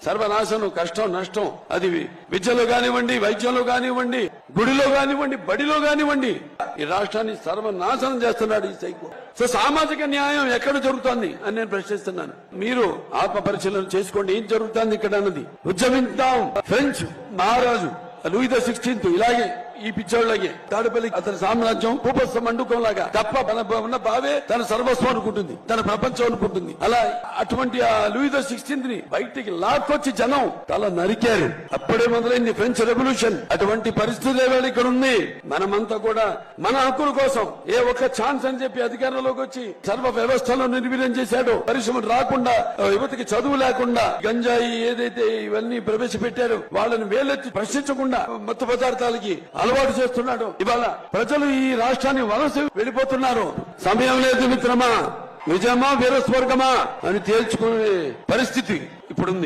సర్వనాశనం, కష్టం, నష్టం. అది విద్యలో కానివ్వండి, వైద్యంలో కానివ్వండి, గుడిలో కానివ్వండి, బడిలో కానివ్వండి, ఈ రాష్ట్రాన్ని సర్వనాశనం చేస్తున్నాడు ఈ సైకో. సో సామాజిక న్యాయం ఎక్కడ జరుగుతోంది అని నేను ప్రశ్నిస్తున్నాను. మీరు ఆత్మ పరిశీలన చేసుకోండి, ఏం జరుగుతుంది ఇక్కడ అన్నది. ఉద్యమిద్దాం. ఫ్రెంచ్ మహారాజు లూయి ది 16 ఇలాగే ఈ పిచ్చోళ్ళగే తాడుపల్లి అతని సామ్రాజ్యం కూపస్థ మండుకం లాగా తప్ప ఉన్న బావే తన సర్వస్వం అనుకుంటుంది, తన ప్రపంచం అనుకుంటుంది. అలా అటువంటి ఆ లూయి ది 16 ని బయటికి లాక్కొచ్చి జనం తల నరికారు. అప్పుడే మొదలైంది ఫ్రెంచ్ రెవల్యూషన్. అటువంటి పరిస్థితి ఇక్కడ ఉంది. మనమంతా కూడా మన హక్కుల కోసం ఏ ఒక్క ఛాన్స్ అని చెప్పి అధికారంలోకి వచ్చి సర్వ వ్యవస్థలో నిర్వీర్యం చేశాడో, పరిశ్రమలు రాకుండా, యువతకి చదువు లేకుండా, గంజాయి ఏదైతే ఇవన్నీ ప్రవేశపెట్టారో వాళ్ళని వేలెత్తి ప్రశ్నించకుండా మత్తు పదార్థాలకి అలవాటు చేస్తున్నాడు. ఇవాళ ప్రజలు ఈ రాష్ట్రాన్ని వలస వెళ్లిపోతున్నారు. సమయం లేదు మిత్రమా, విజయమా వీరస్వర్గమా అని తేల్చుకునే పరిస్థితి ఇప్పుడుంది.